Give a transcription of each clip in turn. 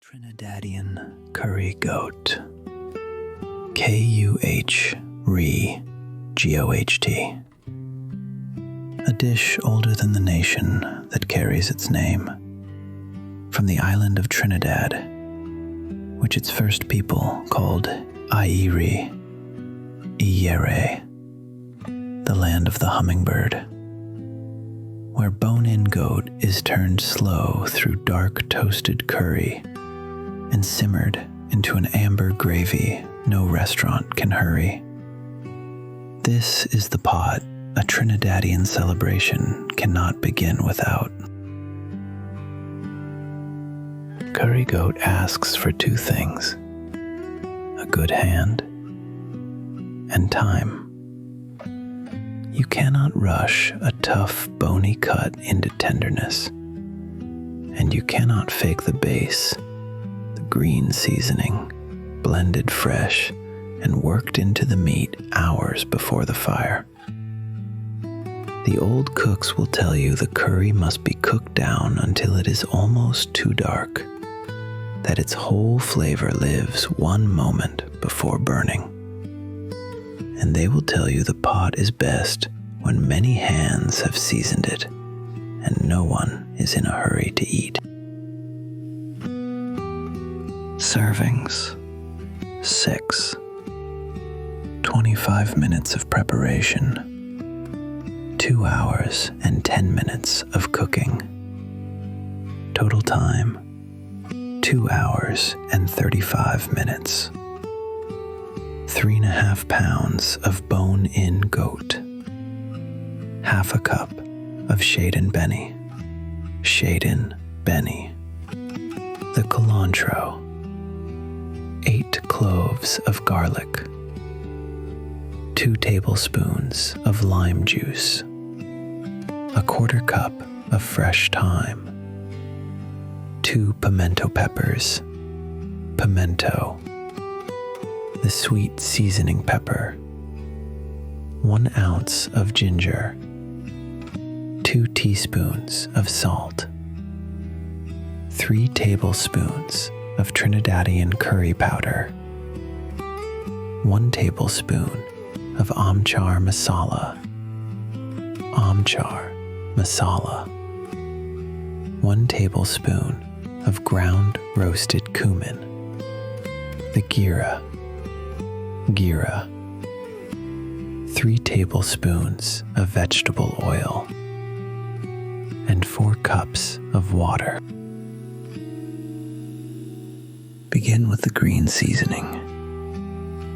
Trinidadian Curry Goat. KUH-ree GOHT. A dish older than the nation that carries its name. From the island of Trinidad, which its first people called KUH-ree GOHT, the land of the hummingbird, where bone-in goat is turned slow through dark toasted curry and simmered into an amber gravy no restaurant can hurry. This is the pot a Trinidadian celebration cannot begin without. Curry Goat asks for two things: a good hand and time. You cannot rush a tough, bony cut into tenderness, and you cannot fake the base, the green seasoning, blended fresh and worked into the meat hours before the fire. The old cooks will tell you the curry must be cooked down until it is almost too dark, that its whole flavor lives one moment before burning. And they will tell you the pot is best when many hands have seasoned it and no one is in a hurry to eat. Servings: 6. 25 minutes of preparation. 2 hours and 10 minutes of cooking. Total time: 2 hours and 35 minutes. 3.5 pounds of bone-in goat. Half a cup of Shaden Benny. The cilantro. 8 cloves of garlic. 2 tablespoons of lime juice. 1/4 cup of fresh thyme. 2 pimento peppers. Pimento, the sweet seasoning pepper. 1 ounce of ginger. 2 teaspoons of salt. 3 tablespoons of Trinidadian curry powder. 1 tablespoon of amchar masala. 1 tablespoon of ground roasted cumin. The gira. 3 tablespoons of vegetable oil. And 4 cups of water. Begin with the green seasoning.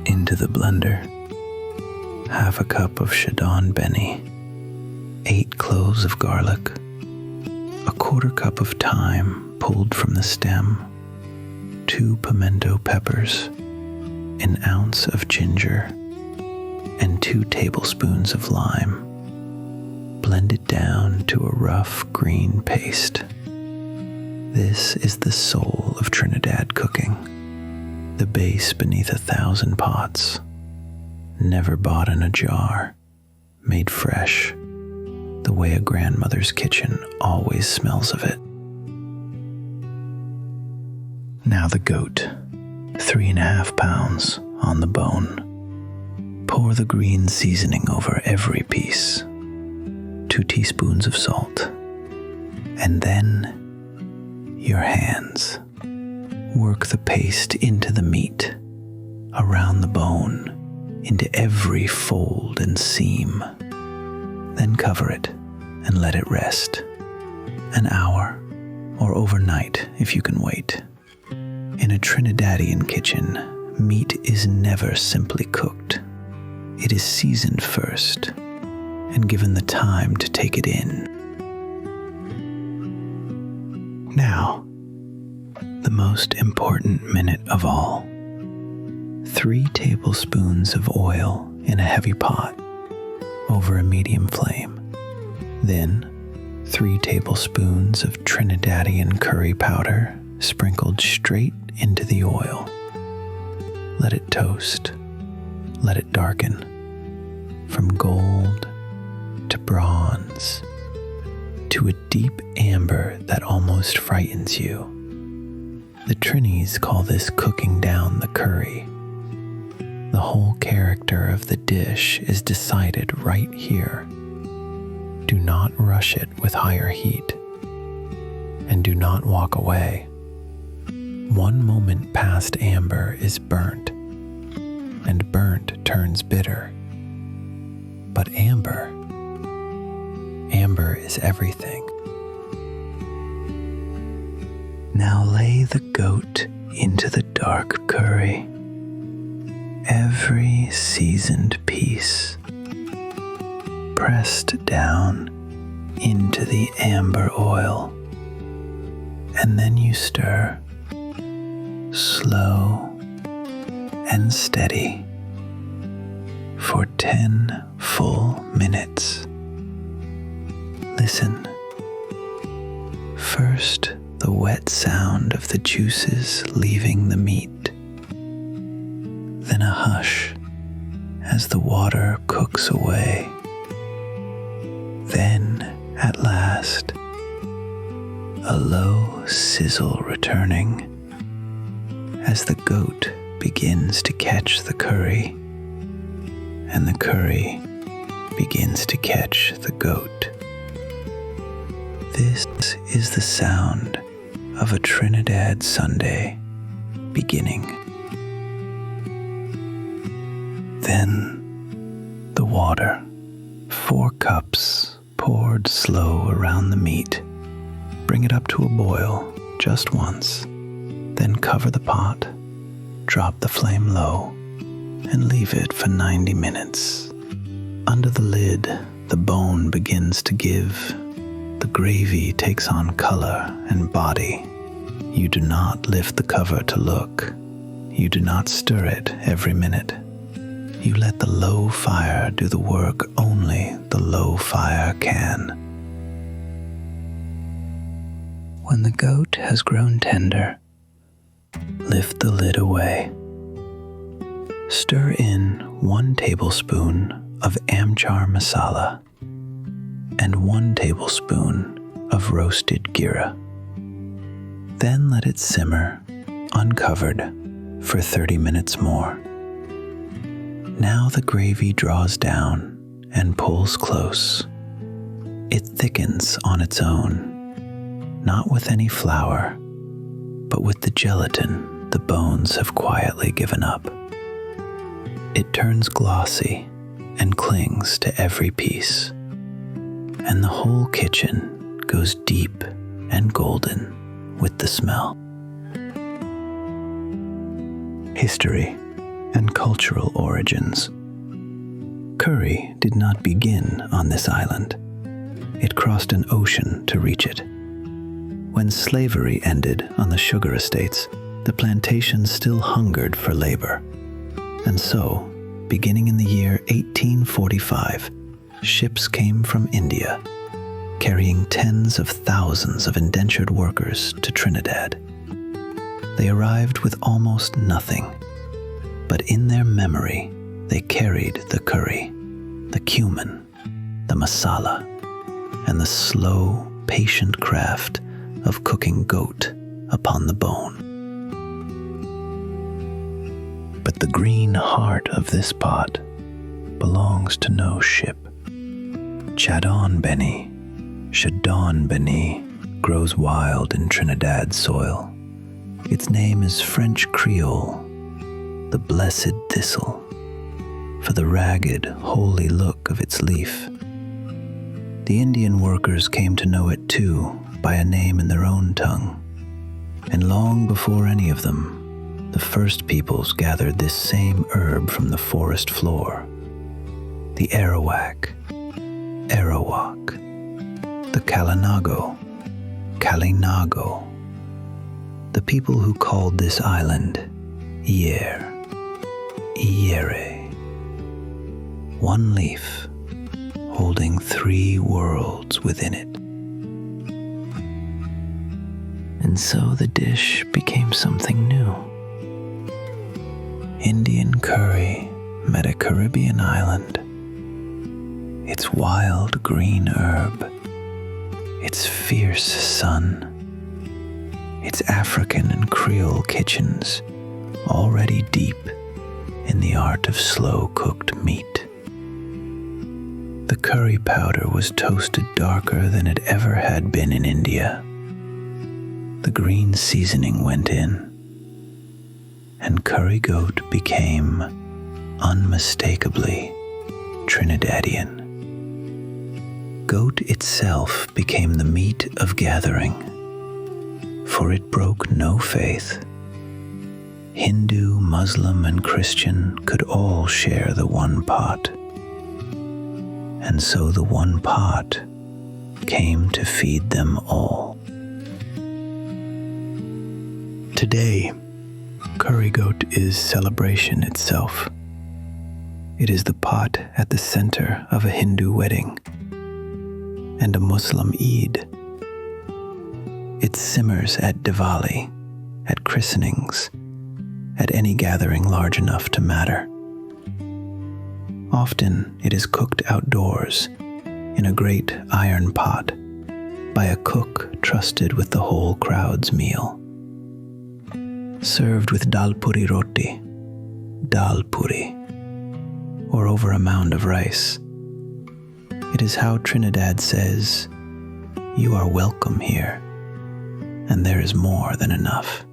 Into the blender, half a cup of Shaden Benny, 8 cloves of garlic, 1/4 cup of thyme pulled from the stem, 2 pimento peppers, 1 ounce of ginger, and 2 tablespoons of lime. Blend it down to a rough green paste. This is the soul of Trinidad cooking, the base beneath 1,000 pots, never bought in a jar, made fresh, the way a grandmother's kitchen always smells of it. Now the goat, 3.5 pounds on the bone. Pour the green seasoning over every piece. 2 teaspoons of salt. And then your hands. Work the paste into the meat, around the bone, into every fold and seam. Then cover it and let it rest. An hour, or overnight if you can wait. In a Trinidadian kitchen, meat is never simply cooked. It is seasoned first and given the time to take it in. Now, the most important minute of all. 3 tablespoons of oil in a heavy pot over a medium flame. Then 3 tablespoons of Trinidadian curry powder sprinkled straight into the oil. Let it toast. Let it darken from gold to bronze to a deep amber that almost frightens you. The Trinis call this cooking down the curry. The whole character of the dish is decided right here. Do not rush it with higher heat, and do not walk away. 1 moment past amber is burnt, and burnt turns bitter. But amber is everything. Now lay the goat into the dark curry, every seasoned piece pressed down into the amber oil, and then you stir, slow and steady, for 10 full minutes. Listen. First, the wet sound of the juices leaving the meat. Then a hush as the water cooks away. Then, at last, a low sizzle returning as the goat begins to catch the curry, and the curry begins to catch the goat. This is the sound of a Trinidad Sunday beginning. Then the water, 4 cups poured slow around the meat. Bring it up to a boil just once, then cover the pot, drop the flame low, and leave it for 90 minutes. Under the lid, the bone begins to give. The gravy takes on color and body. You do not lift the cover to look. You do not stir it every minute. You let the low fire do the work only the low fire can. When the goat has grown tender, lift the lid away. Stir in 1 tablespoon of amchar masala and 1 tablespoon of roasted gira. Then let it simmer, uncovered, for 30 minutes more. Now the gravy draws down and pulls close. It thickens on its own, not with any flour, but with the gelatin the bones have quietly given up. It turns glossy and clings to every piece, and the whole kitchen goes deep and golden with the smell. History and cultural origins. Curry did not begin on this island. It crossed an ocean to reach it. When slavery ended on the sugar estates, the plantations still hungered for labor. And so, beginning in the year 1845, ships came from India, carrying tens of thousands of indentured workers to Trinidad. They arrived with almost nothing, but in their memory, they carried the curry, the cumin, the masala, and the slow, patient craft of cooking goat upon the bone. But the green heart of this pot belongs to no ship. Chadon Beni, Chadon Beni grows wild in Trinidad soil. Its name is French Creole, the blessed thistle, for the ragged, holy look of its leaf. The Indian workers came to know it too by a name in their own tongue, and long before any of them, the first peoples gathered this same herb from the forest floor. The Arawak, the Kalinago, Kalinago. The people who called this island Iere. One leaf holding 3 worlds within it. And so the dish became something new. Indian curry met a Caribbean island. Its wild green herb, its fierce sun, its African and Creole kitchens already deep in the art of slow-cooked meat. The curry powder was toasted darker than it ever had been in India. The green seasoning went in, and curry goat became unmistakably Trinidadian. Goat itself became the meat of gathering, for it broke no faith. Hindu, Muslim, and Christian could all share the one pot. And so the one pot came to feed them all. Today, curry goat is celebration itself. It is the pot at the center of a Hindu wedding and a Muslim Eid. It simmers at Diwali, at christenings, at any gathering large enough to matter. Often it is cooked outdoors in a great iron pot by a cook trusted with the whole crowd's meal. Served with dal puri roti, dal puri, or over a mound of rice. It is how Trinidad says, "You are welcome here, and there is more than enough."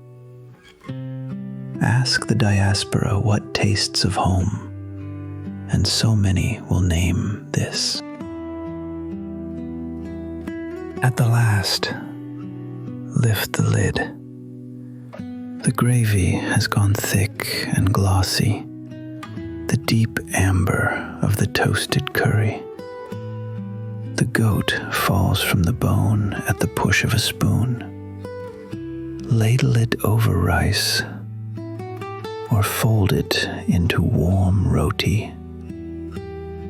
Ask the diaspora what tastes of home, and so many will name this. At the last, lift the lid. The gravy has gone thick and glossy, the deep amber of the toasted curry. The goat falls from the bone at the push of a spoon. Ladle it over rice, or fold it into warm roti,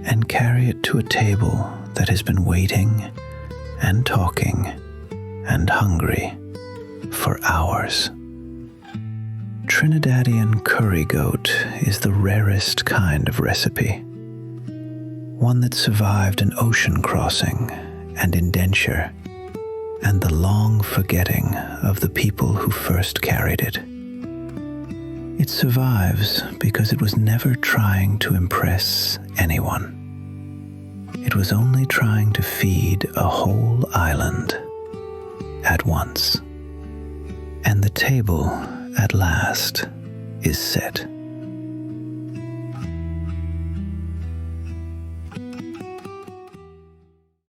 and carry it to a table that has been waiting and talking and hungry for hours. Trinidadian curry goat is the rarest kind of recipe, one that survived an ocean crossing and indenture and the long forgetting of the people who first carried it. It survives because it was never trying to impress anyone. It was only trying to feed a whole island at once. And the table, at last, is set.